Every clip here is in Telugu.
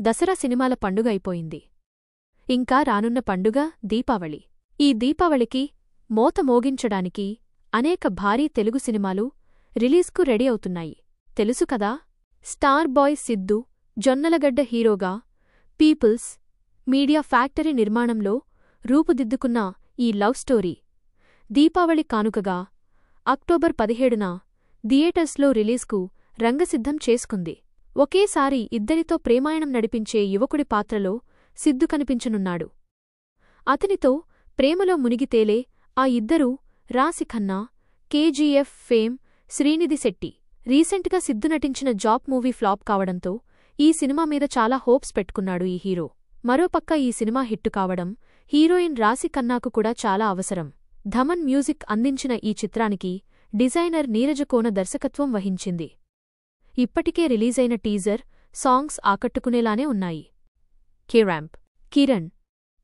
దసరా సినిమాల పండుగ అయిపోయింది. ఇంకా రానున్న పండుగ దీపావళి. ఈ దీపావళికి మోత మోగించడానికి అనేక భారీ తెలుగు సినిమాలు రిలీజ్కు రెడీ అవుతున్నాయి. తెలుసు కదా? స్టార్ బాయ్ సిద్ధూ జొన్నలగడ్డ హీరోగా పీపుల్స్ మీడియా ఫ్యాక్టరీ నిర్మాణంలో రూపుదిద్దుకున్న ఈ లవ్ స్టోరీ దీపావళి కానుకగా అక్టోబర్ 17న థియేటర్స్లో రిలీజ్కు రంగసిద్ధం చేసుకుంది. ఒకేసారి ఇద్దరితో ప్రేమాయణం నడిపించే యువకుడి పాత్రలో సిద్ధు కనిపించనున్నాడు. అతనితో ప్రేమలో మునిగితేలే ఆ ఇద్దరూ రాశి ఖన్నా, కేజీఎఫ్ ఫేమ్ శ్రీనిధి శెట్టి. రీసెంట్గా సిద్ధు నటించిన జాబ్ మూవీ ఫ్లాప్ కావడంతో ఈ సినిమా మీద చాలా హోప్స్ పెట్టుకున్నాడు ఈ హీరో. మరోపక్క ఈ సినిమా హిట్టు కావడం హీరోయిన్ రాశి ఖన్నాకు కూడా చాలా అవసరం. ధమన్ మ్యూజిక్ అందించిన ఈ చిత్రానికి డిజైనర్ నీరజకోన దర్శకత్వం వహించింది. ఇప్పటికే రిలీజైన టీజర్, సాంగ్స్ ఆకట్టుకునేలానే ఉన్నాయి. కిరణ్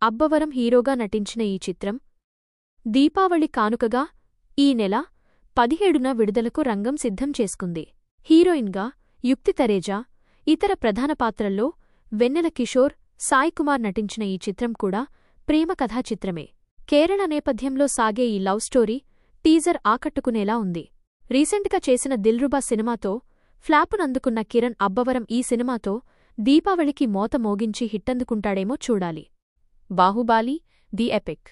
అబ్బవరం హీరోగా నటించిన ఈ చిత్రం దీపావళి కానుకగా ఈ నెల 17న విడుదలకు రంగం సిద్ధం చేసుకుంది. హీరోయిన్గా యుక్తి తరేజా, ఇతర ప్రధాన పాత్రల్లో వెన్నెల కిషోర్, సాయికుమార్ నటించిన ఈ చిత్రం కూడా ప్రేమ కథా చిత్రమే. కేరళ నేపథ్యంలో సాగే ఈ లవ్ స్టోరీ టీజర్ ఆకట్టుకునేలా ఉంది. రీసెంట్గా చేసిన దిల్రుబా సినిమాతో ఫ్లాపునందుకున్న కిరణ్ అబ్బవరం ఈ సినిమాతో దీపావళికి మోత మోగించి హిట్టందుకుంటాడేమో చూడాలి. Baahubali the epic.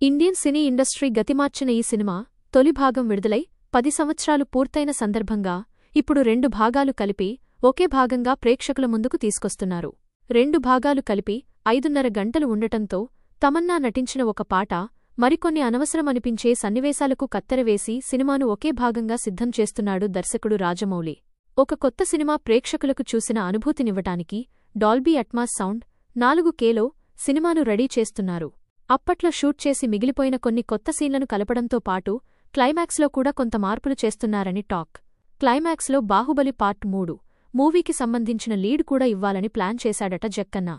Indian cine industry గతిమార్చిన ఈ సినిమా తొలి భాగం విడుదలై 10 సంవత్సరాలు పూర్తయిన సందర్భంగా ఇప్పుడు 2 భాగాలు కలిపి ఒకే భాగంగా ప్రేక్షకుల ముందుకు తీసుకొస్తున్నారు. 2 భాగాలు కలిపి 5.5 గంటలు ఉండటంతో తమన్నా నటించిన ఒక పాట, మరికొన్ని అనవసరమనిపించే సన్నివేశాలకు కత్తెరవేసి సినిమాను ఒకే భాగంగా సిద్ధం చేస్తున్నాడు దర్శకుడు రాజమౌళి. ఒక కొత్త సినిమా ప్రేక్షకులకు చూసిన అనుభూతినివ్వటానికి డాల్బీ అట్మాస్ సౌండ్ 4Kలో సినిమాను రెడీ చేస్తున్నారు. అప్పట్లో షూట్ చేసి మిగిలిపోయిన కొన్ని కొత్త సీన్లను కలపడంతో పాటు క్లైమాక్స్లో కూడా కొంత మార్పులు చేస్తున్నారని టాక్. క్లైమాక్స్లో బాహుబలి పార్ట్ 3 మూవీకి సంబంధించిన లీడ్ కూడా ఇవ్వాలని ప్లాన్ చేశాడట జక్కన్న.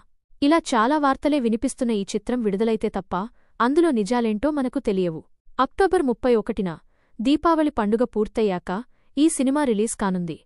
ఇలా చాలా వార్తలే వినిపిస్తున్న ఈ చిత్రం విడుదలైతే తప్ప అందులో నిజాలేంటో మనకు తెలియవు. అక్టోబర్ 31న దీపావళి పండుగ పూర్తయ్యాక ఈ సినిమా రిలీజ్ కానుంది.